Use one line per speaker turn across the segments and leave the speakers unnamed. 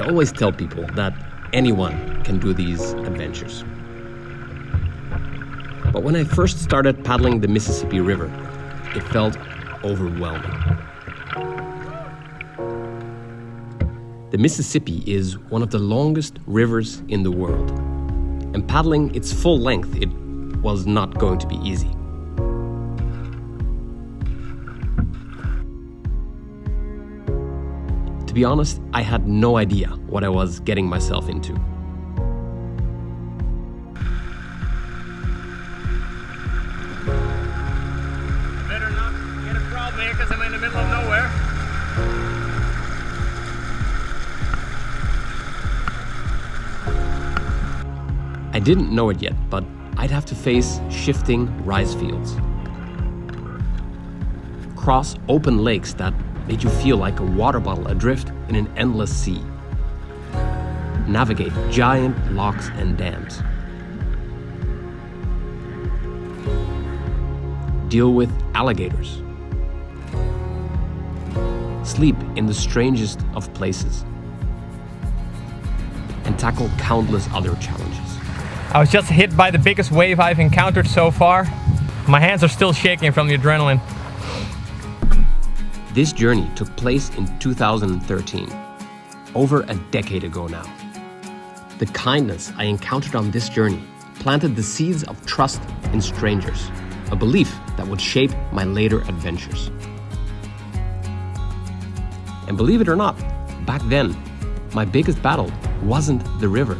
always tell people that anyone can do these adventures. But when I first started paddling the Mississippi River, it felt overwhelming. The Mississippi is one of the longest rivers in the world, and paddling its full length, it was not going to be easy. To be honest, I had no idea what I was getting myself into.
Better not get a problem here because I'm in the middle of nowhere.
I didn't know it yet, but I'd have to face shifting rice fields, cross open lakes that made you feel like a water bottle adrift in an endless sea, navigate giant locks and dams, deal with alligators, sleep in the strangest of places, and tackle countless other challenges.
I was just hit by the biggest wave I've encountered so far. My hands are still shaking from the adrenaline.
This journey took place in 2013, over a decade ago now. The kindness I encountered on this journey planted the seeds of trust in strangers, a belief that would shape my later adventures. And believe it or not, back then, my biggest battle wasn't the river.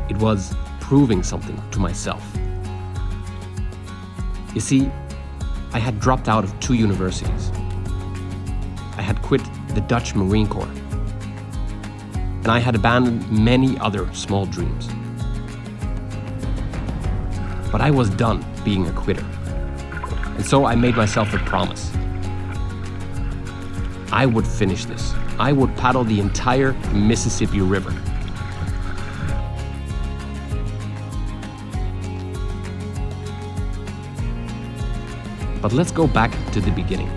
It was proving something to myself. You see, I had dropped out of 2 universities. I had quit the Dutch Marine Corps. And I had abandoned many other small dreams. But I was done being a quitter. And so I made myself a promise. I would finish this. I would paddle the entire Mississippi River. But let's go back to the beginning.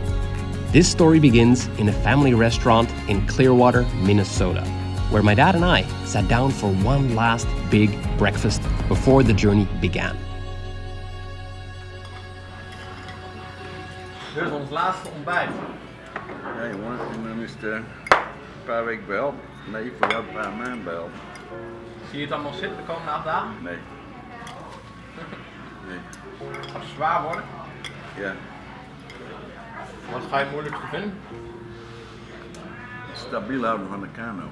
This story begins in a family restaurant in Clearwater, Minnesota, where my dad and I sat down for one last big breakfast before the journey began.
Dit is ons laatste ontbijt.
Ja jongen, en dan is het een paar weken behelp. Nee, voor jou een paar maanden behelp.
Zie je het allemaal zitten de komende 8 dagen?
Nee. Nee.
Gaat het zwaar worden?
Ja.
Wat ga je het moeilijkste vinden?
Het stabiel houden van de kano.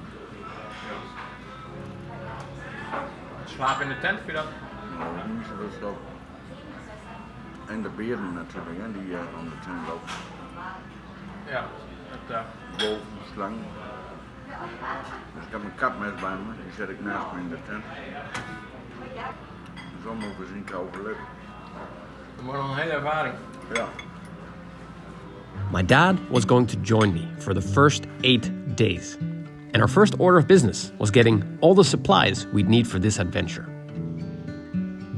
Slapen in de tent, vind je dat?
Nou, dat is niet zoveel stop. En de beren natuurlijk, hè, die aan de tent lopen.
Ja, dat
Boven de slang. Dus ik heb een kapmes bij me, die zet ik naast me in de tent. Zo moet we zien te overleven.
dat wordt nog een hele ervaring.
Ja.
My dad was going to join me for the first 8 days. And our first order of business was getting all the supplies we'd need for this adventure.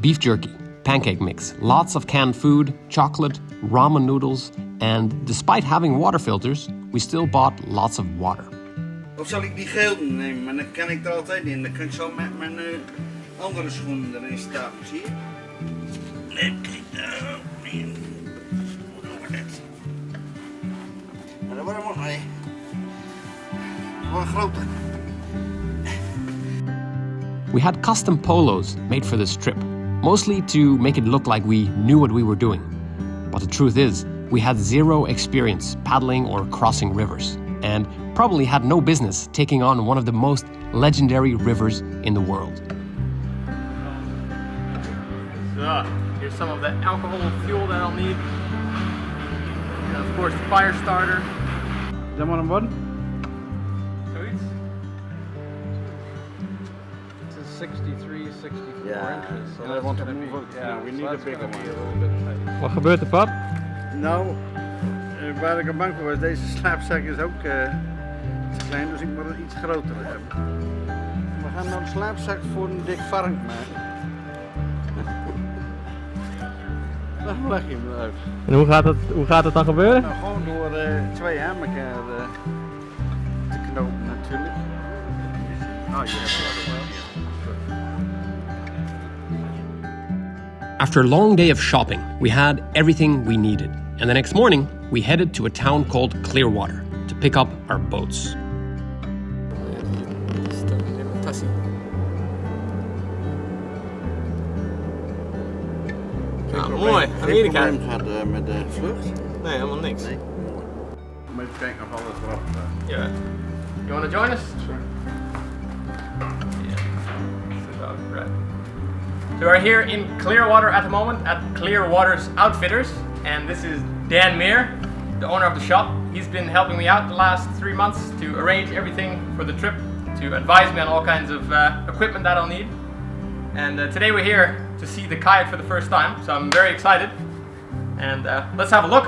Beef jerky, pancake mix, lots of canned food, chocolate, ramen noodles, and despite having water filters, we still bought lots of water.
Of zal ik die geel nemen? Maar dan kan ik er altijd in. Dan kan ik zo met mijn andere schoenen erin stapelen, zie je? Nee, kijk, maar dat wordt hem nog mee. Wat groter.
We had custom polos made for this trip, mostly to make it look like we knew what we were doing. But the truth is, we had zero experience paddling or crossing rivers, and probably had no business taking on one of the most legendary rivers in the world.
So, here's some of the alcohol and fuel that I'll need. And of course the fire starter.
Is that what I'm on?
Zoiets.
It's a 63, 64
Yeah.
inches. So
And I
that's
want to
gonna
move
be,
it.
yeah,
We
so
need a
that's
bigger
gonna be
one.
a little bit tight.
Wat gebeurt er, pap?
Nou, waar ik bang voor was, deze slaapzak is ook te klein, dus ik moet een iets grotere hebben. We gaan nou een slaapzak voor een dik vark maken. Dan leg je hem eruit.
En hoe gaat het dan gebeuren?
Nou, gewoon door 2 aan elkaar te knopen natuurlijk.
Oh, yeah.
After a long day of shopping, we had everything we needed. And the next morning, we headed to a town called Clearwater to pick up our boats.
Mooi, Amerika.
Geen probleem gehad met de vlucht?
Nee, helemaal niks.
Nee. Moet even kijken of alles erop staat.
Yeah. You want to join us?
Sure.
Yeah. This is about right. So we're here in Clearwater at the moment at Clearwater's Outfitters, and this is Dan Meer, the owner of the shop. He's been helping me out the last 3 months to arrange everything for the trip, to advise me on all kinds of equipment that I'll need. And today we're here to see the kayak for the first time, so I'm very excited. And let's have a look.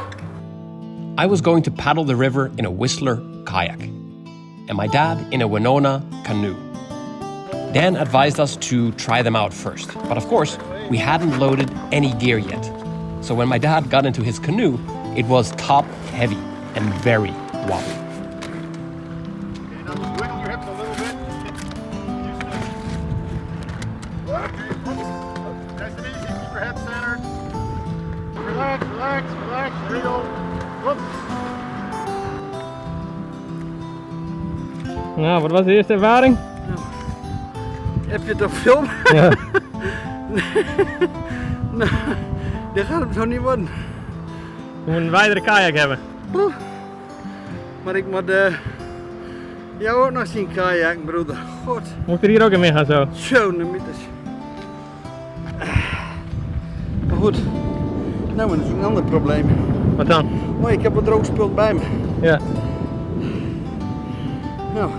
I was going to paddle the river in a Whistler kayak, and my dad in a Winona canoe. Dan advised us to try them out first, but of course, we hadn't loaded any gear yet. So when my dad got into his canoe, it was top heavy and very wobbly.
Wiggle your hips a little bit. Nice and easy. Keep your head centered. Relax, relax, relax. There you go. Whoop.
Nou, wat was de eerste ervaring?
Heb je het op film?
Ja.
Nou, dit gaat hem zo niet worden.
We moeten een wijdere kajak hebben.
Poeh. Maar ik moet jou ook nog zien kajaken, broeder. God.
Moet ik er hier ook in mee gaan zo?
Zo, de mythes. Maar goed. Nou, maar dat is een ander probleem.
Wat dan?
Mooi, ik heb wat droogspul bij me.
Ja.
Nou.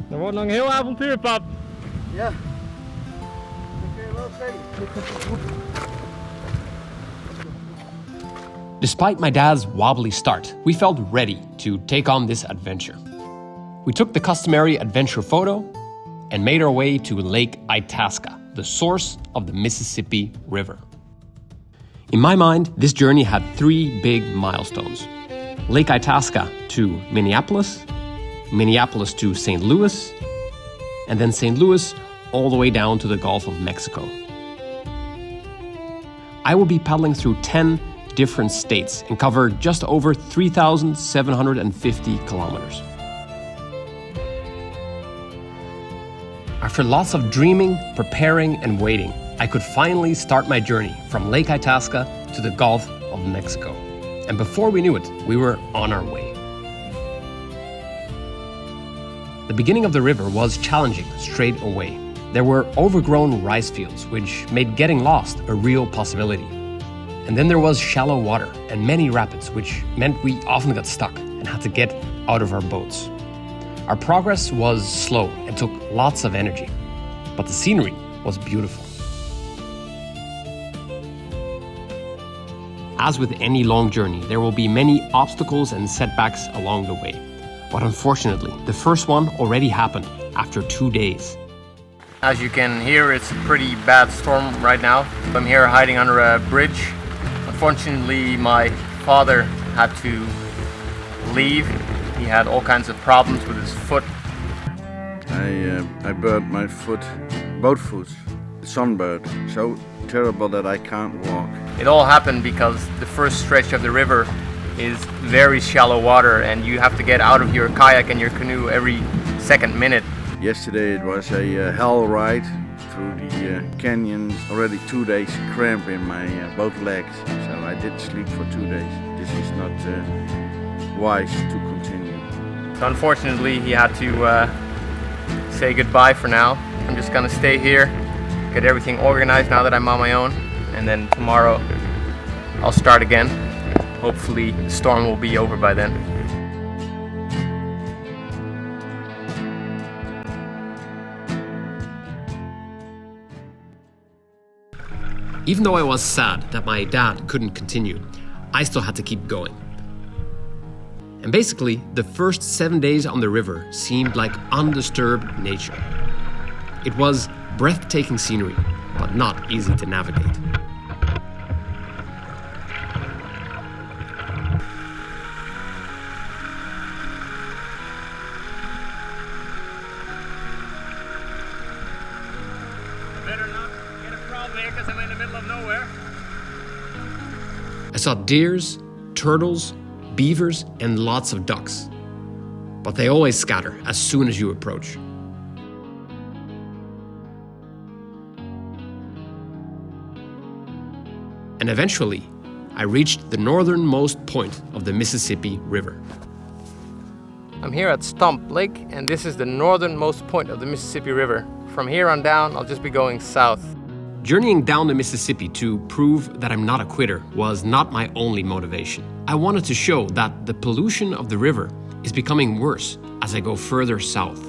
Dat wordt nog een heel avontuur, pap.
Ja. Dat kun je wel zeggen.
Despite my dad's wobbly start, we felt ready to take on this adventure. We took the customary adventure photo and made our way to Lake Itasca, the source of the Mississippi River. In my mind, this journey had 3 big milestones. Lake Itasca to Minneapolis, Minneapolis to St. Louis, and then St. Louis all the way down to the Gulf of Mexico. I will be paddling through 10 different states and cover just over 3,750 kilometers. After lots of dreaming, preparing, and waiting, I could finally start my journey from Lake Itasca to the Gulf of Mexico. And before we knew it, we were on our way. The beginning of the river was challenging straight away. There were overgrown rice fields, which made getting lost a real possibility. And then there was shallow water and many rapids, which meant we often got stuck and had to get out of our boats. Our progress was slow and took lots of energy, but the scenery was beautiful. As with any long journey, there will be many obstacles and setbacks along the way. But unfortunately, the first one already happened after 2 days.
As you can hear, it's a pretty bad storm right now. I'm here hiding under a bridge. Unfortunately, my father had to leave. He had all kinds of problems with his foot.
I burnt my foot, both foot, sunburned, so terrible that I can't walk.
It all happened because the first stretch of the river is very shallow water and you have to get out of your kayak and your canoe every second minute.
Yesterday it was a hell ride through the canyon. Already 2 days cramp in my both legs, so I did sleep for 2 days. This is not wise to continue.
So unfortunately he had to say goodbye for now. I'm just gonna stay here, get everything organized now that I'm on my own, and then tomorrow I'll start again. Hopefully the storm will be over by then.
Even though I was sad that my dad couldn't continue, I still had to keep going. And basically, the first 7 days on the river seemed like undisturbed nature. It was breathtaking scenery, but not easy to navigate.
because I'm in the middle of nowhere.
I saw deers, turtles, beavers, and lots of ducks. But they always scatter as soon as you approach. And eventually, I reached the northernmost point of the Mississippi River.
I'm here at Stump Lake, and this is the northernmost point of the Mississippi River. From here on down, I'll just be going south.
Journeying down the Mississippi to prove that I'm not a quitter was not my only motivation. I wanted to show that the pollution of the river is becoming worse as I go further south.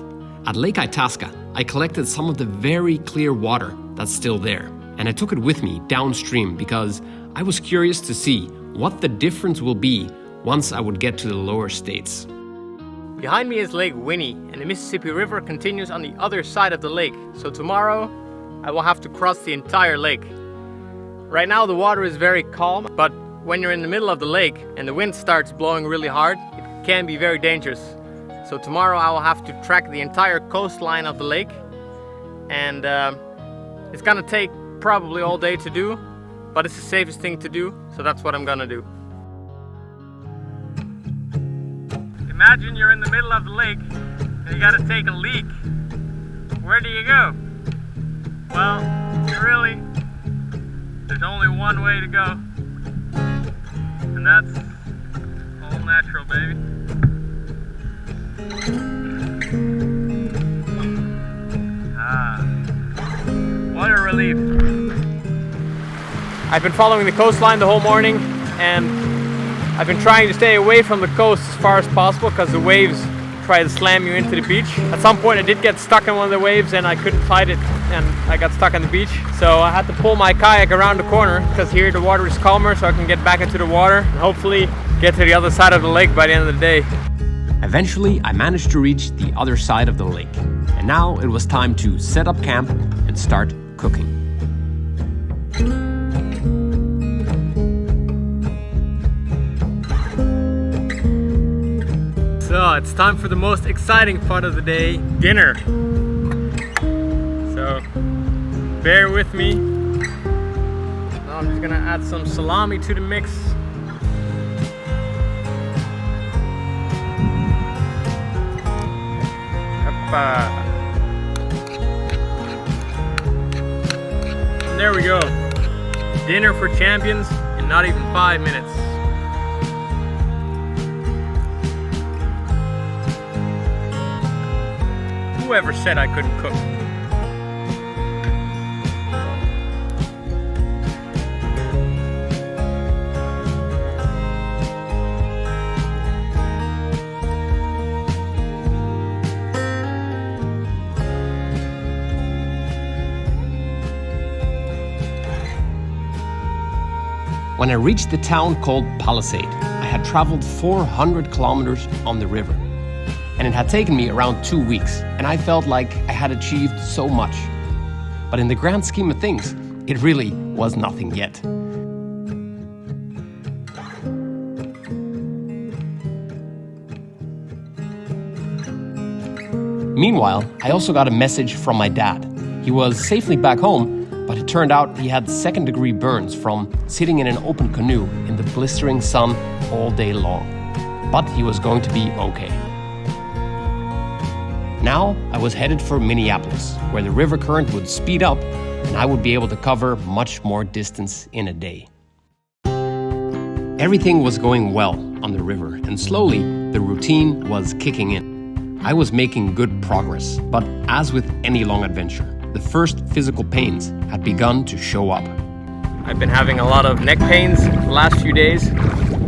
At Lake Itasca, I collected some of the very clear water that's still there, and I took it with me downstream because I was curious to see what the difference will be once I would get to the lower states.
Behind me is Lake Winnie, and the Mississippi River continues on the other side of the lake. So tomorrow, I will have to cross the entire lake. Right now the water is very calm, but when you're in the middle of the lake and the wind starts blowing really hard, it can be very dangerous. So tomorrow I will have to track the entire coastline of the lake, and it's gonna take probably all day to do, but it's the safest thing to do, so that's what I'm gonna do. Imagine you're in the middle of the lake and you gotta take a leak. Where do you go? Well, really, there's only one way to go, and that's all natural, baby. What a relief. I've been following the coastline the whole morning, and I've been trying to stay away from the coast as far as possible because the waves try to slam you into the beach. At some point I did get stuck in one of the waves and I couldn't fight it, and I got stuck on the beach. So I had to pull my kayak around the corner because here the water is calmer, so I can get back into the water and hopefully get to the other side of the lake by the end of the day.
Eventually, I managed to reach the other side of the lake, and now it was time to set up camp and start cooking.
So it's time for the most exciting part of the day, dinner. So bear with me. Now I'm just gonna add some salami to the mix. And there we go. Dinner for champions in not even 5 minutes. Whoever said I couldn't cook?
When I reached the town called Palisade, I had traveled 400 kilometers on the river. And it had taken me around 2 weeks, and I felt like I had achieved so much. But in the grand scheme of things, it really was nothing yet. Meanwhile, I also got a message from my dad. He was safely back home, but it turned out he had second-degree burns from sitting in an open canoe in the blistering sun all day long. But he was going to be okay. Now I was headed for Minneapolis, where the river current would speed up and I would be able to cover much more distance in a day. Everything was going well on the river, and slowly the routine was kicking in. I was making good progress, but as with any long adventure, the first physical pains had begun to show up.
I've been having a lot of neck pains the last few days.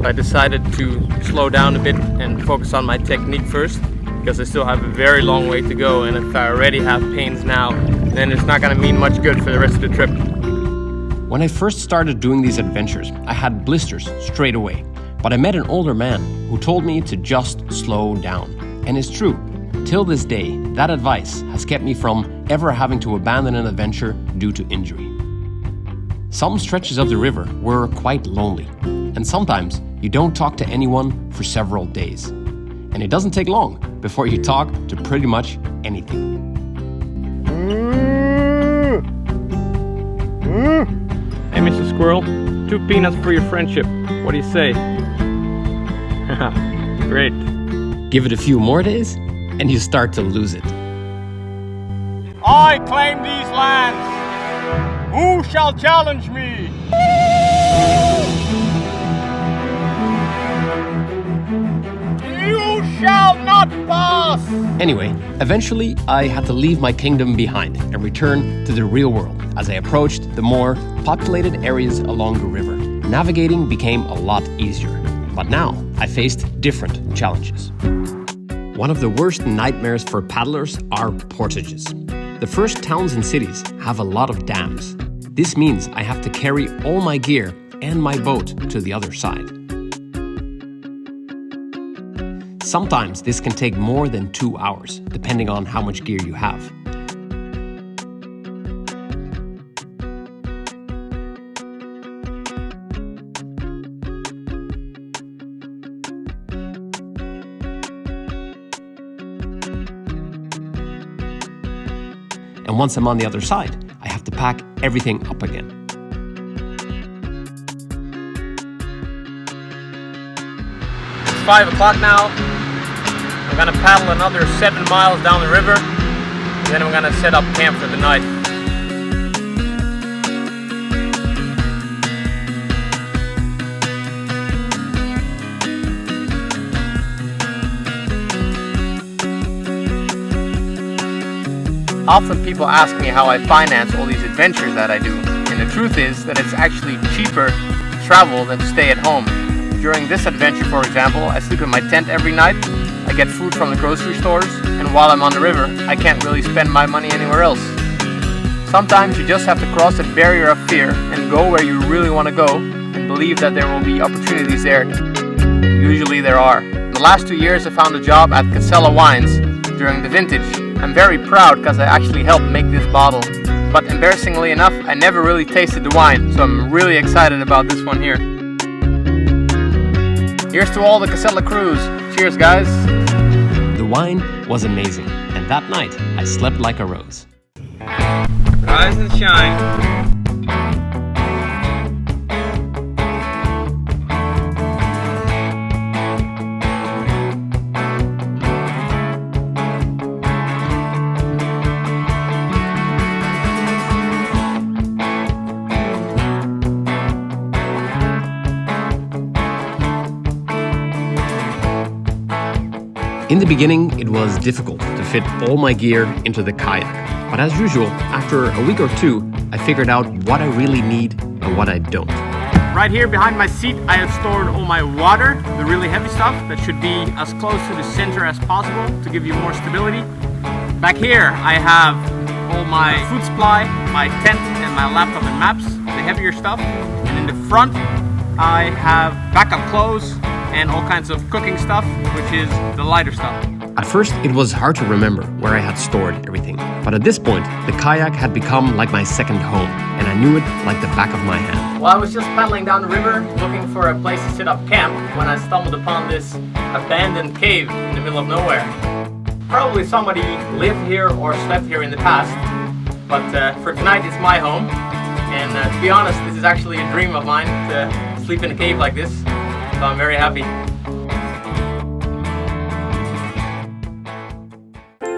I decided to slow down a bit and focus on my technique first, because I still have a very long way to go, and if I already have pains now, then it's not gonna mean much good for the rest of the trip.
When I first started doing these adventures, I had blisters straight away, but I met an older man who told me to just slow down. And it's true, till this day, that advice has kept me from ever having to abandon an adventure due to injury. Some stretches of the river were quite lonely, and sometimes you don't talk to anyone for several days. And it doesn't take long before you talk to pretty much anything.
peanuts for your friendship. What do you say? Great.
Give it a few more days, and you start to lose it.
I claim these lands. Who shall challenge me? You shall not pass!
Anyway, eventually I had to leave my kingdom behind and return to the real world as I approached the more populated areas along the river. Navigating became a lot easier, but now I faced different challenges. One of the worst nightmares for paddlers are portages. The first towns and cities have a lot of dams. This means I have to carry all my gear and my boat to the other side. Sometimes this can take more than 2 hours, depending on how much gear you have. And once I'm on the other side, I have to pack everything up again.
It's 5 o'clock now. I'm gonna paddle another 7 miles down the river, and then I'm gonna set up camp for the night. Often people ask me how I finance all these adventures that I do, and the truth is that it's actually cheaper to travel than to stay at home. During this adventure, for example, I sleep in my tent every night, I get food from the grocery stores, and while I'm on the river, I can't really spend my money anywhere else. Sometimes you just have to cross that barrier of fear and go where you really want to go, and believe that there will be opportunities there. Usually there are. In the last 2 years I found a job at Casella Wines during the vintage. I'm very proud because I actually helped make this bottle. But embarrassingly enough, I never really tasted the wine, so I'm really excited about this one here. Here's to all the Casella crews. Cheers, guys.
The wine was amazing, and that night I slept like a rose.
Rise and shine.
In the beginning, it was difficult to fit all my gear into the kayak. But as usual, after a week or two, I figured out what I really need and what I don't.
Right here behind my seat, I have stored all my water, the really heavy stuff that should be as close to the center as possible to give you more stability. Back here, I have all my food supply, my tent, and my laptop and maps, the heavier stuff. And in the front, I have backup clothes and all kinds of cooking stuff, which is the lighter stuff.
At first, it was hard to remember where I had stored everything. But at this point, the kayak had become like my second home, and I knew it like the back of my hand.
Well, I was just paddling down the river looking for a place to set up camp when I stumbled upon this abandoned cave in the middle of nowhere. Probably somebody lived here or slept here in the past, but for tonight it's my home. And to be honest, this is actually a dream of mine to sleep in a cave like this, so I'm very happy.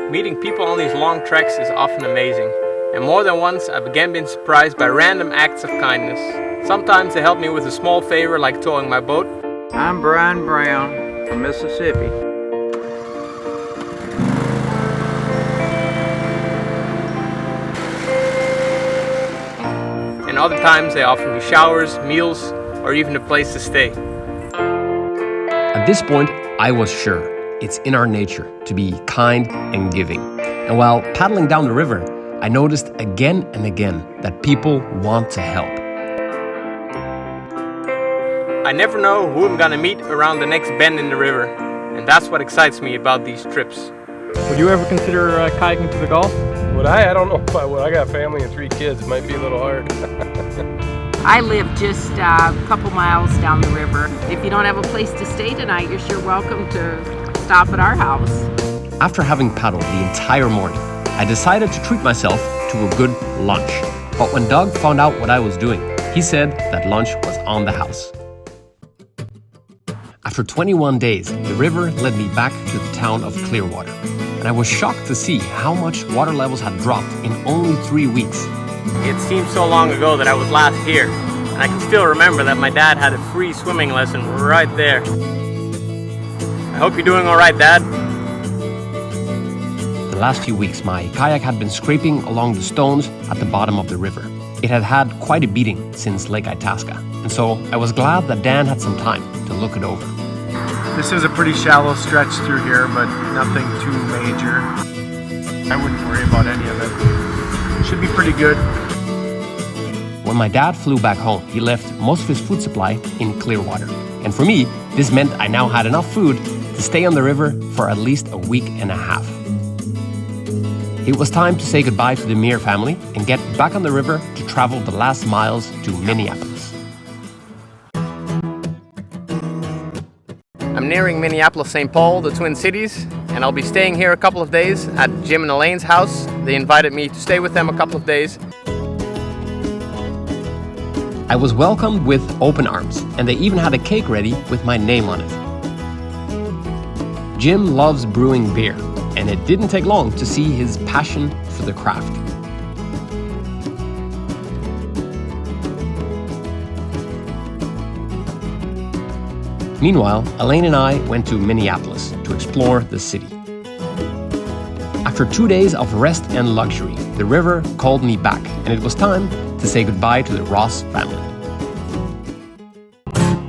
Meeting people on these long treks is often amazing, and more than once I've again been surprised by random acts of kindness. Sometimes they help me with a small favor like towing my boat.
I'm Brian Brown from Mississippi.
And other times they offer me showers, meals, or even a place to stay.
At this point, I was sure it's in our nature to be kind and giving. And while paddling down the river, I noticed again and again that people want to help.
I never know who I'm gonna meet around the next bend in the river, and that's what excites me about these trips. Would you ever consider kayaking to the Gulf?
Would I? I don't know if I would. I got a family and 3 kids. It might be a little hard.
I live just a couple miles down the river. If you don't have a place to stay tonight, you're sure welcome to stop at our house.
After having paddled the entire morning, I decided to treat myself to a good lunch. But when Doug found out what I was doing, he said that lunch was on the house. After 21 days, the river led me back to the town of Clearwater, and I was shocked to see how much water levels had dropped in only 3 weeks.
It seems so long ago that I was last here, and I can still remember that my dad had a free swimming lesson right there. I hope you're doing all right, Dad.
The last few weeks, my kayak had been scraping along the stones at the bottom of the river. It had had quite a beating since Lake Itasca, and so I was glad that Dan had some time to look it over.
This is a pretty shallow stretch through here, but nothing too major. I wouldn't worry about any of it. Should be pretty good.
When my dad flew back home, he left most of his food supply in Clearwater. And for me, this meant I now had enough food to stay on the river for at least a week and a half. It was time to say goodbye to the Meir family and get back on the river to travel the last miles to Minneapolis.
I'm nearing Minneapolis-St. Paul, the Twin Cities, and I'll be staying here a couple of days at Jim and Elaine's house. They invited me to stay with them a couple of days.
I was welcomed with open arms, and they even had a cake ready with my name on it. Jim loves brewing beer, and it didn't take long to see his passion for the craft. Meanwhile, Elaine and I went to Minneapolis to explore the city. After 2 days of rest and luxury, the river called me back, and it was time to say goodbye to the Ross family.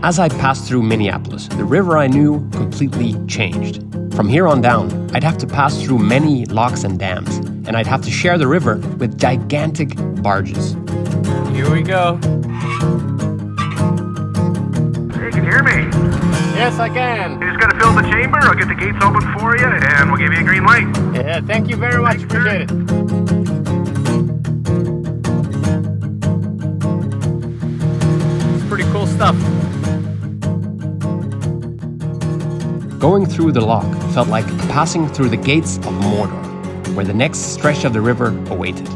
As I passed through Minneapolis, the river I knew completely changed. From here on down, I'd have to pass through many locks and dams, and I'd have to share the river with gigantic barges.
Here we go.
Hey, can you hear me?
Yes, I can.
You just gotta fill the chamber, I'll get the gates open for you, and we'll give you a green light.
Yeah, thank you very much. Appreciate it. It's pretty cool stuff.
Going through the lock felt like passing through the gates of Mordor, where the next stretch of the river awaited.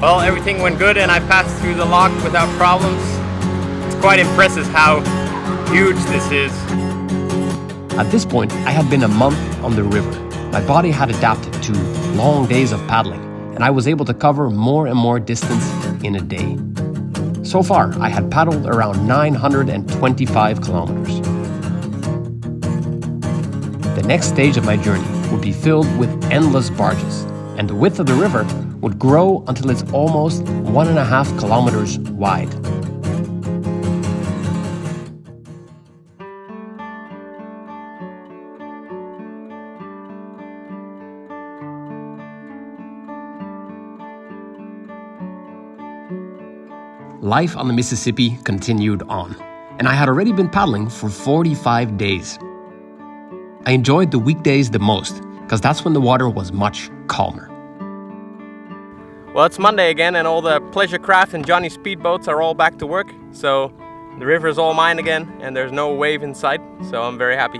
Well, everything went good and I passed through the lock without problems. It's quite impressive how huge this is.
At this point, I had been a month on the river. My body had adapted to long days of paddling, and I was able to cover more and more distance in a day. So far, I had paddled around 925 kilometers. The next stage of my journey would be filled with endless barges, and the width of the river would grow until it's almost 1.5 kilometers wide. Life on the Mississippi continued on, and I had already been paddling for 45 days. I enjoyed the weekdays the most, because that's when the water was much calmer.
Well, it's Monday again and all the pleasure craft and Johnny speedboats are all back to work. So the river is all mine again and there's no wave in sight, so I'm very happy.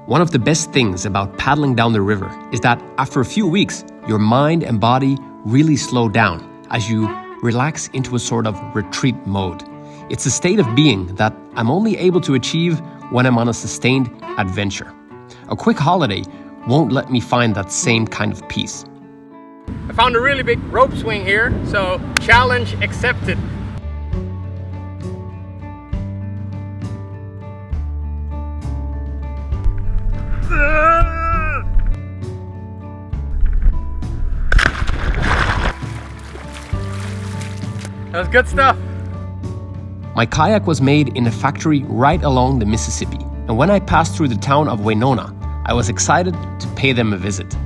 One of the best things about paddling down the river is that after a few weeks, your mind and body really slow down as you relax into a sort of retreat mode. It's a state of being that I'm only able to achieve when I'm on a sustained adventure. A quick holiday won't let me find that same kind of peace.
I found a really big rope swing here, so challenge accepted. That was good stuff.
My kayak was made in a factory right along the Mississippi, and when I passed through the town of Winona, I was excited to pay them a visit.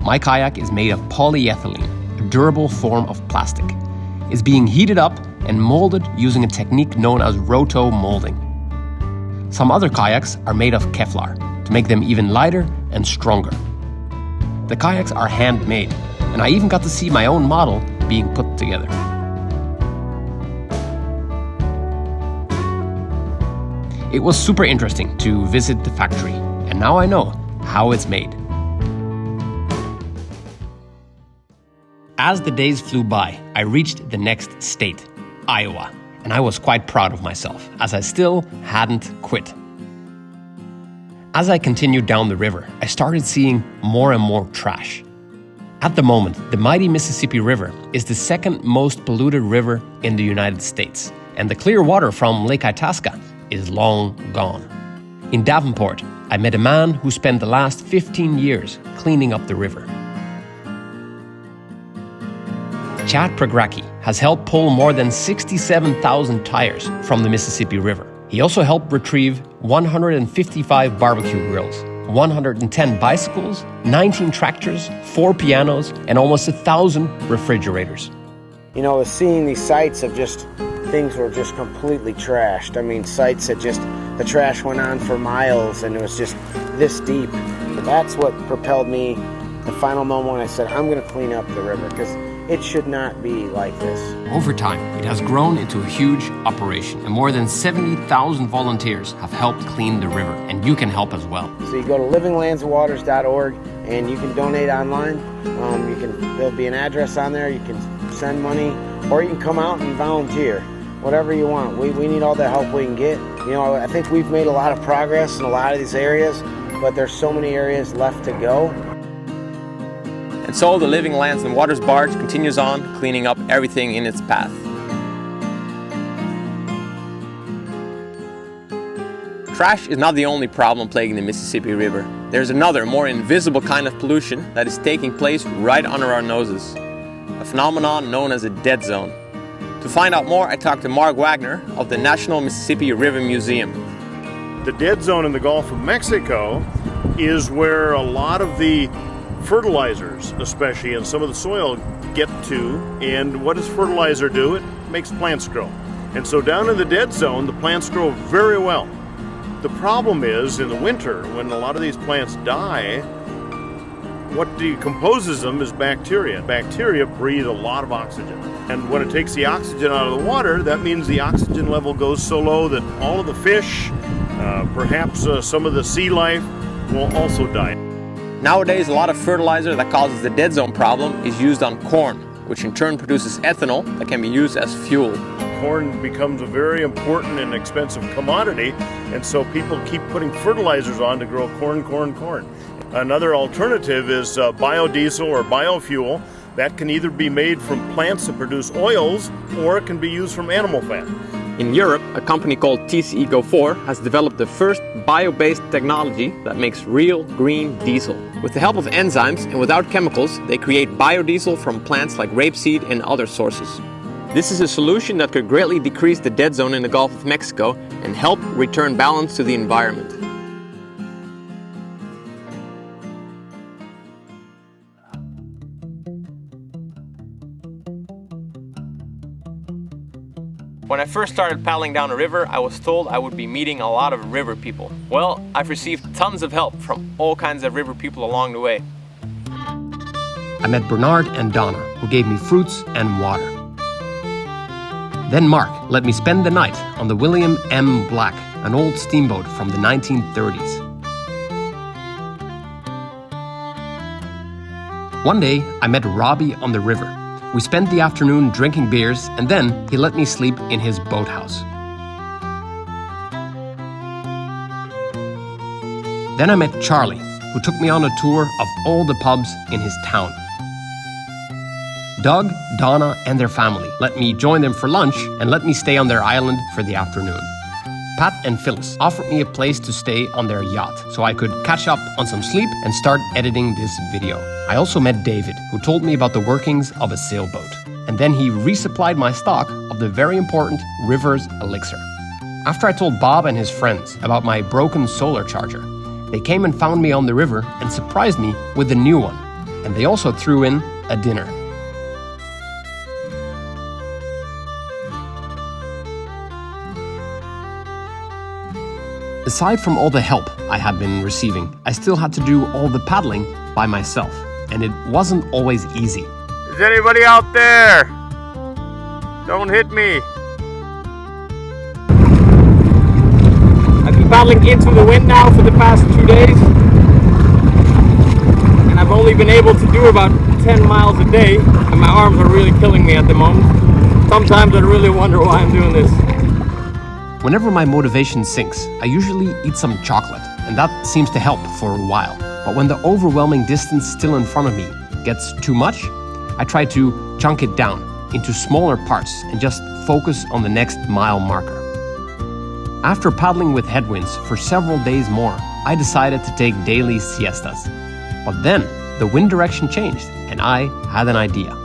My kayak is made of polyethylene, a durable form of plastic. It's being heated up and molded using a technique known as roto molding. Some other kayaks are made of Kevlar to make them even lighter and stronger. The kayaks are handmade, and I even got to see my own model being put together. It was super interesting to visit the factory, and now I know how it's made. As the days flew by, I reached the next state, Iowa, and I was quite proud of myself, as I still hadn't quit. As I continued down the river, I started seeing more and more trash. At the moment, the mighty Mississippi River is the second most polluted river in the United States, and the clear water from Lake Itasca is long gone. In Davenport, I met a man who spent the last 15 years cleaning up the river. Chad Pregracki has helped pull more than 67,000 tires from the Mississippi River. He also helped retrieve 155 barbecue grills, 110 bicycles, 19 tractors, 4 pianos, and almost 1,000 refrigerators.
You know, seeing these sites of just things were just completely trashed. I mean, sites that just, the trash went on for miles and it was just this deep. But that's what propelled me the final moment when I said, I'm going to clean up the river, because it should not be like this.
Over time, it has grown into a huge operation, and more than 70,000 volunteers have helped clean the river, and you can help as well.
So you go to livinglandsandwaters.org and you can donate online. There'll be an address on there. You can send money, or you can come out and volunteer. Whatever you want. We need all the help we can get. You know, I think we've made a lot of progress in a lot of these areas, but there's so many areas left to go.
And so the Living Lands and Waters barge continues on, cleaning up everything in its path. Trash is not the only problem plaguing the Mississippi River. There's another, more invisible kind of pollution that is taking place right under our noses. A phenomenon known as a dead zone. To find out more, I talked to Mark Wagner of the National Mississippi River Museum.
The dead zone in the Gulf of Mexico is where a lot of the fertilizers, especially, and some of the soil get to. And what does fertilizer do? It makes plants grow. And so down in the dead zone, the plants grow very well. The problem is in the winter, when a lot of these plants die, what decomposes them is bacteria. Bacteria breathe a lot of oxygen. And when it takes the oxygen out of the water, that means the oxygen level goes so low that all of the fish, perhaps some of the sea life, will also die.
Nowadays, a lot of fertilizer that causes the dead zone problem is used on corn, which in turn produces ethanol that can be used as fuel.
Corn becomes a very important and expensive commodity, and so people keep putting fertilizers on to grow corn. Another alternative is biodiesel or biofuel. That can either be made from plants that produce oils, or it can be used from animal fat.
In Europe, a company called TCEco4 has developed the first bio-based technology that makes real green diesel. With the help of enzymes and without chemicals, they create biodiesel from plants like rapeseed and other sources. This is a solution that could greatly decrease the dead zone in the Gulf of Mexico and help return balance to the environment. When I first started paddling down a river, I was told I would be meeting a lot of river people. Well, I've received tons of help from all kinds of river people along the way.
I met Bernard and Donna, who gave me fruits and water. Then Mark let me spend the night on the William M. Black, an old steamboat from the 1930s. One day, I met Robbie on the river. We spent the afternoon drinking beers, and then he let me sleep in his boathouse. Then I met Charlie, who took me on a tour of all the pubs in his town. Doug, Donna, and their family let me join them for lunch and let me stay on their island for the afternoon. Pat and Phyllis offered me a place to stay on their yacht so I could catch up on some sleep and start editing this video. I also met David, who told me about the workings of a sailboat. And then he resupplied my stock of the very important Rivers Elixir. After I told Bob and his friends about my broken solar charger, they came and found me on the river and surprised me with a new one. And they also threw in a dinner. Aside from all the help I had been receiving, I still had to do all the paddling by myself, and it wasn't always easy.
Is anybody out there? Don't hit me.
I've been paddling into the wind now for the past 2 days, and I've only been able to do about 10 miles a day, and my arms are really killing me at the moment. Sometimes I really wonder why I'm doing this.
Whenever my motivation sinks, I usually eat some chocolate, and that seems to help for a while. But when the overwhelming distance still in front of me gets too much, I try to chunk it down into smaller parts and just focus on the next mile marker. After paddling with headwinds for several days more, I decided to take daily siestas. But then the wind direction changed and I had an idea.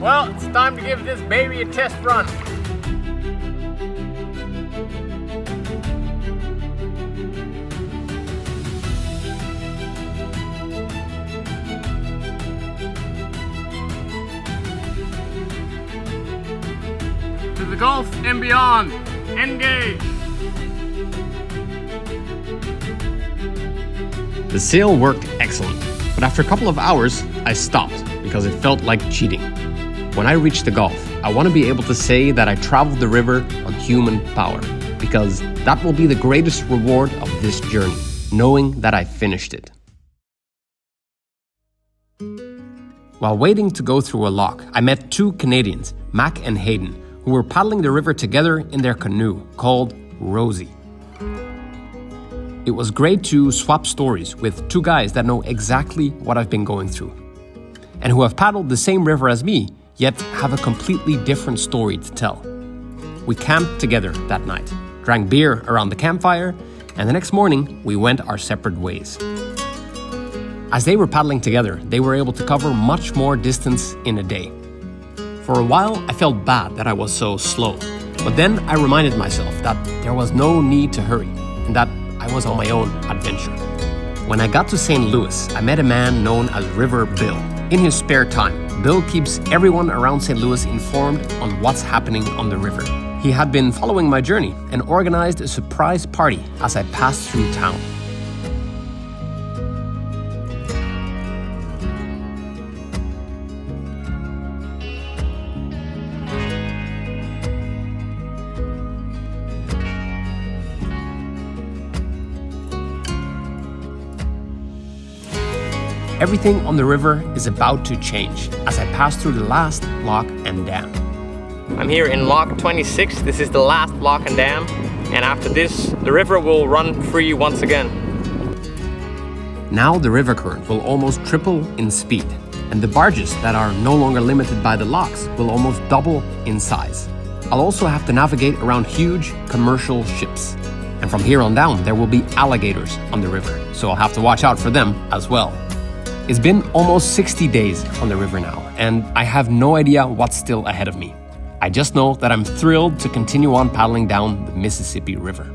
Well, it's time to give this baby a test run. To the Gulf and beyond. Engage.
The sail worked excellent, but after a couple of hours, I stopped because it felt like cheating. When I reach the Gulf, I want to be able to say that I traveled the river on human power, because that will be the greatest reward of this journey, knowing that I finished it. While waiting to go through a lock, I met two Canadians, Mac and Hayden, who were paddling the river together in their canoe called Rosie. It was great to swap stories with two guys that know exactly what I've been going through, and who have paddled the same river as me, yet have a completely different story to tell. We camped together that night, drank beer around the campfire, and the next morning we went our separate ways. As they were paddling together, they were able to cover much more distance in a day. For a while, I felt bad that I was so slow, but then I reminded myself that there was no need to hurry, and that I was on my own adventure. When I got to St. Louis, I met a man known as River Bill. In his spare time, Bill keeps everyone around St. Louis informed on what's happening on the river. He had been following my journey and organized a surprise party as I passed through town. Everything on the river is about to change as I pass through the last lock and dam.
I'm here in lock 26. This is the last lock and dam, and after this, the river will run free once again.
Now the river current will almost triple in speed, and the barges that are no longer limited by the locks will almost double in size. I'll also have to navigate around huge commercial ships. And from here on down, there will be alligators on the river, so I'll have to watch out for them as well. It's been almost 60 days on the river now, and I have no idea what's still ahead of me. I just know that I'm thrilled to continue on paddling down the Mississippi River.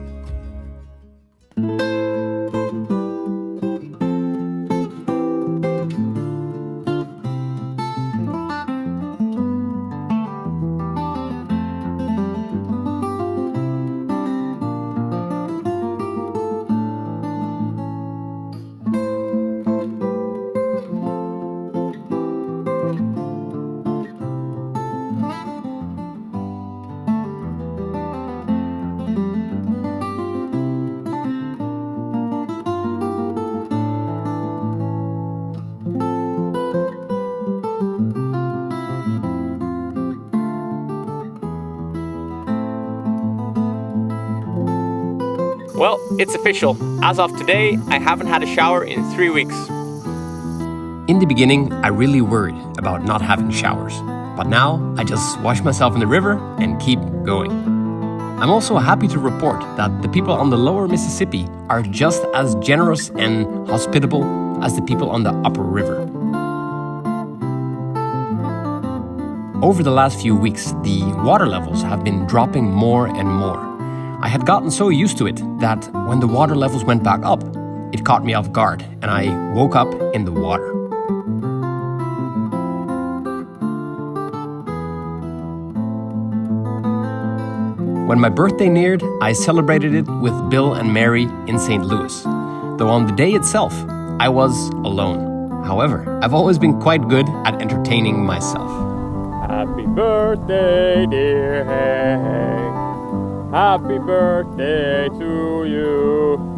Well, it's official. As of today, I haven't had a shower in 3 weeks.
In the beginning, I really worried about not having showers, but now I just wash myself in the river and keep going. I'm also happy to report that the people on the lower Mississippi are just as generous and hospitable as the people on the upper river. Over the last few weeks, the water levels have been dropping more and more. I had gotten so used to it that when the water levels went back up, it caught me off guard and I woke up in the water. When my birthday neared, I celebrated it with Bill and Mary in St. Louis. Though on the day itself, I was alone. However, I've always been quite good at entertaining myself.
Happy birthday, dear Henk. Happy birthday to you.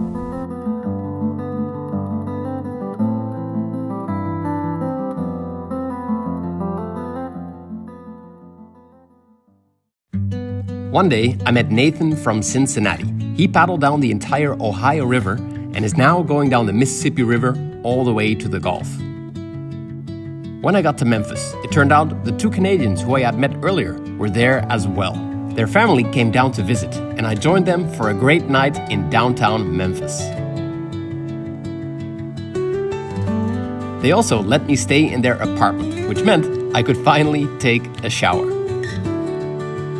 One day, I met Nathan from Cincinnati. He paddled down the entire Ohio River and is now going down the Mississippi River all the way to the Gulf. When I got to Memphis, it turned out the two Canadians who I had met earlier were there as well. Their family came down to visit, and I joined them for a great night in downtown Memphis. They also let me stay in their apartment, which meant I could finally take a shower.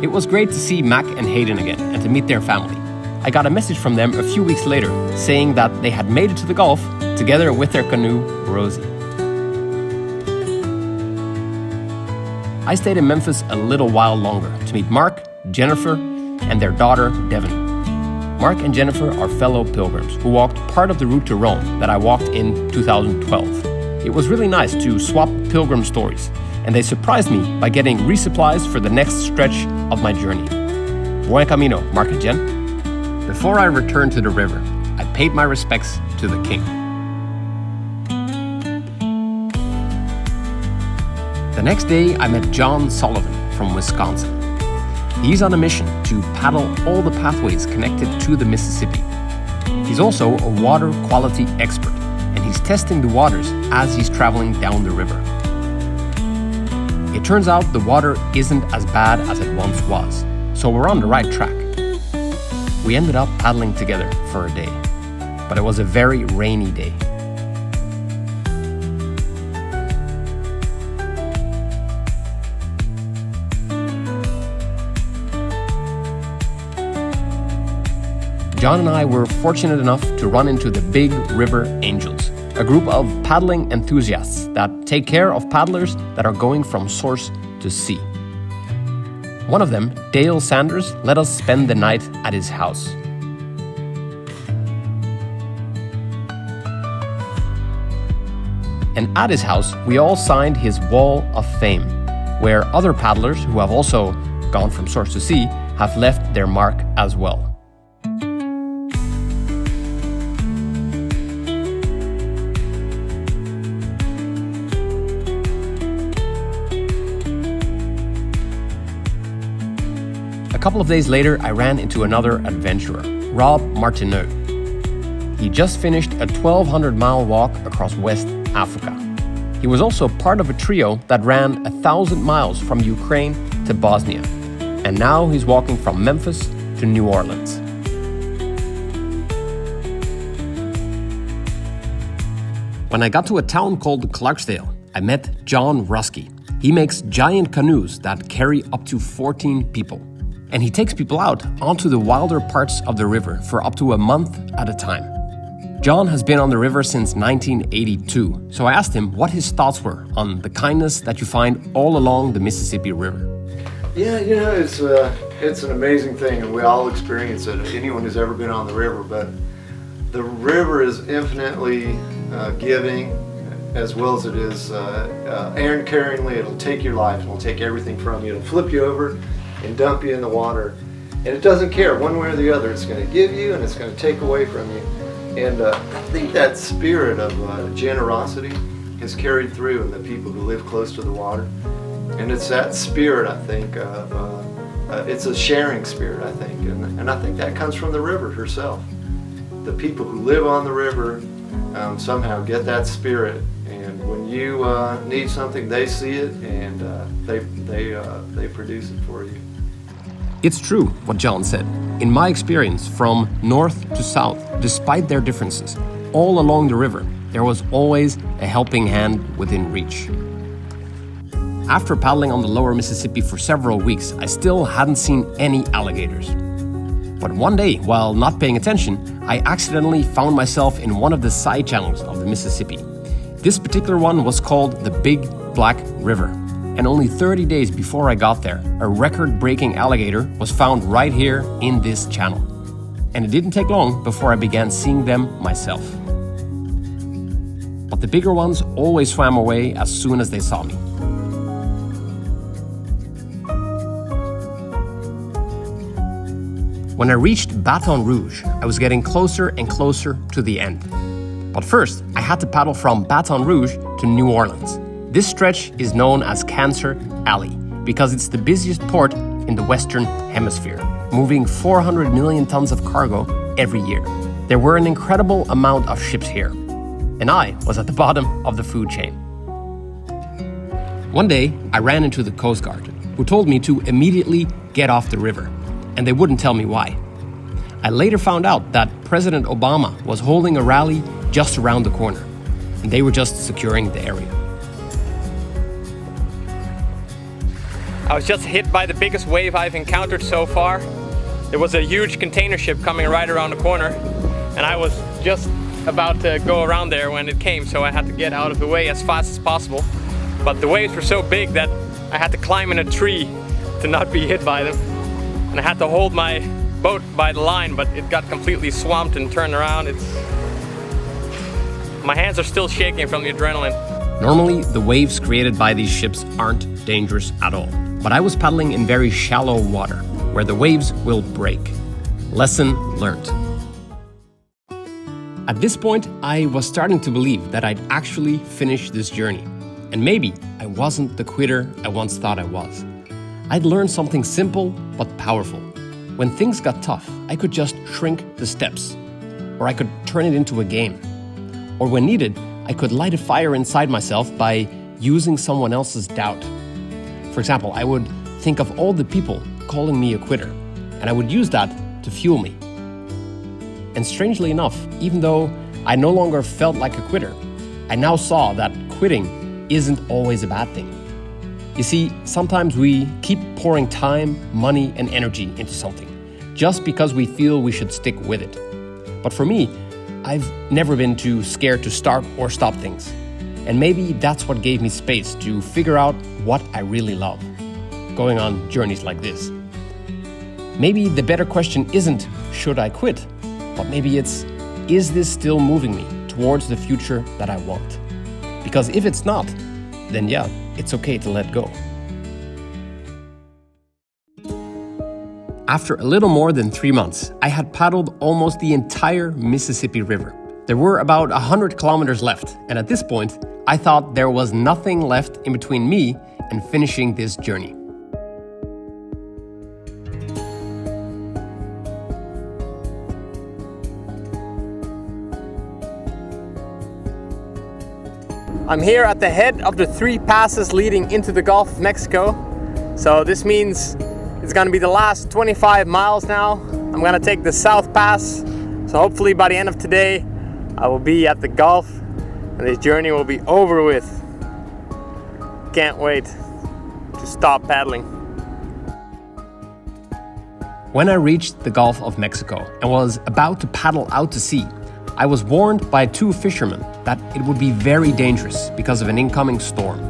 It was great to see Mac and Hayden again and to meet their family. I got a message from them a few weeks later saying that they had made it to the Gulf together with their canoe, Rosie. I stayed in Memphis a little while longer to meet Mark, Jennifer, and their daughter, Devin. Mark and Jennifer are fellow pilgrims who walked part of the route to Rome that I walked in 2012. It was really nice to swap pilgrim stories, and they surprised me by getting resupplies for the next stretch of my journey. Buen camino, Mark and Jen. Before I returned to the river, I paid my respects to the king. The next day, I met John Sullivan from Wisconsin. He's on a mission to paddle all the pathways connected to the Mississippi. He's also a water quality expert, and he's testing the waters as he's traveling down the river. It turns out the water isn't as bad as it once was, so we're on the right track. We ended up paddling together for a day, but it was a very rainy day. John and I were fortunate enough to run into the Big River Angels, a group of paddling enthusiasts that take care of paddlers that are going from source to sea. One of them, Dale Sanders, let us spend the night at his house. And at his house, we all signed his Wall of Fame, where other paddlers who have also gone from source to sea have left their mark as well. A couple of days later, I ran into another adventurer, Rob Martineau. He just finished a 1,200-mile walk across West Africa. He was also part of a trio that ran 1,000 miles from Ukraine to Bosnia, and now he's walking from Memphis to New Orleans. When I got to a town called Clarksdale, I met John Rusky. He makes giant canoes that carry up to 14 people. And he takes people out onto the wilder parts of the river for up to a month at a time. John has been on the river since 1982, so I asked him what his thoughts were on the kindness that you find all along the Mississippi River.
Yeah, you know, it's an amazing thing, and we all experience it, anyone who's ever been on the river, but the river is infinitely giving, as well as it is caringly. It'll take your life, it'll take everything from you, it'll flip you over and dump you in the water, and it doesn't care one way or the other. It's going to give you and it's going to take away from you. And I think that spirit of generosity is carried through in the people who live close to the water, and it's that spirit, I think, it's a sharing spirit, I think, and I think that comes from the river herself. The people who live on the river somehow get that spirit, and when you need something, they see it and they produce it for you.
It's true what John said. In my experience, from north to south, despite their differences, all along the river, there was always a helping hand within reach. After paddling on the lower Mississippi for several weeks, I still hadn't seen any alligators. But one day, while not paying attention, I accidentally found myself in one of the side channels of the Mississippi. This particular one was called the Big Black River, and only 30 days before I got there, a record-breaking alligator was found right here in this channel. And it didn't take long before I began seeing them myself. But the bigger ones always swam away as soon as they saw me. When I reached Baton Rouge, I was getting closer and closer to the end. But first, I had to paddle from Baton Rouge to New Orleans. This stretch is known as Cancer Alley because it's the busiest port in the Western Hemisphere, moving 400 million tons of cargo every year. There were an incredible amount of ships here, and I was at the bottom of the food chain. One day, I ran into the Coast Guard, who told me to immediately get off the river, and they wouldn't tell me why. I later found out that President Obama was holding a rally just around the corner, and they were just securing the area.
I was just hit by the biggest wave I've encountered so far. There was a huge container ship coming right around the corner, and I was just about to go around there when it came, so I had to get out of the way as fast as possible. But the waves were so big that I had to climb in a tree to not be hit by them. And I had to hold my boat by the line, but it got completely swamped and turned around. My hands are still shaking from the adrenaline.
Normally, the waves created by these ships aren't dangerous at all. But I was paddling in very shallow water, where the waves will break. Lesson learned. At this point, I was starting to believe that I'd actually finished this journey. And maybe I wasn't the quitter I once thought I was. I'd learned something simple but powerful. When things got tough, I could just shrink the steps, or I could turn it into a game. Or when needed, I could light a fire inside myself by using someone else's doubt. For example, I would think of all the people calling me a quitter, and I would use that to fuel me. And strangely enough, even though I no longer felt like a quitter, I now saw that quitting isn't always a bad thing. You see, sometimes we keep pouring time, money, and energy into something just because we feel we should stick with it. But for me, I've never been too scared to start or stop things. And maybe that's what gave me space to figure out what I really love, going on journeys like this. Maybe the better question isn't, should I quit? But maybe it's, is this still moving me towards the future that I want? Because if it's not, then yeah, it's okay to let go. After a little more than 3 months, I had paddled almost the entire Mississippi River. There were about 100 kilometers left, and at this point, I thought there was nothing left in between me and finishing this journey.
I'm here at the head of the 3 passes leading into the Gulf of Mexico. So this means it's gonna be the last 25 miles now. I'm gonna take the South Pass. So hopefully by the end of today, I will be at the Gulf and this journey will be over with. Can't wait to stop paddling.
When I reached the Gulf of Mexico and was about to paddle out to sea, I was warned by 2 fishermen that it would be very dangerous because of an incoming storm,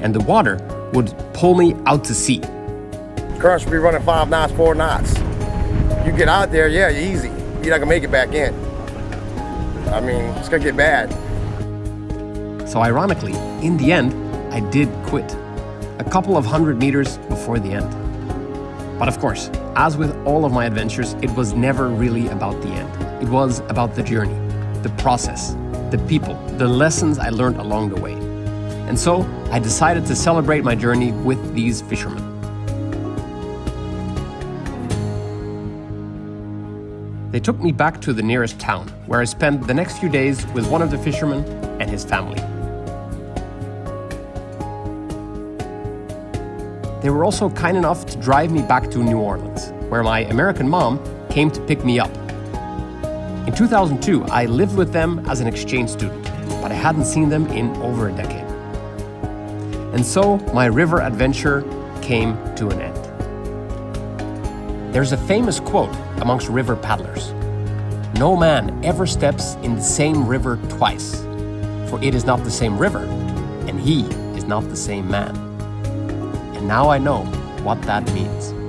and the water would pull me out to sea.
Currents will be running 5 knots, 4 knots. You get out there, yeah, you're easy. You're not gonna make it back in. I mean, it's gonna get bad.
So ironically, in the end, I did quit, a couple of 100 meters before the end. But of course, as with all of my adventures, it was never really about the end. It was about the journey, the process, the people, the lessons I learned along the way. And so I decided to celebrate my journey with these fishermen. They took me back to the nearest town, where I spent the next few days with one of the fishermen and his family. They were also kind enough to drive me back to New Orleans, where my American mom came to pick me up. In 2002, I lived with them as an exchange student, but I hadn't seen them in over a decade. And so my river adventure came to an end. There's a famous quote amongst river paddlers: "No man ever steps in the same river twice, for it is not the same river, and he is not the same man." Now I know what that means.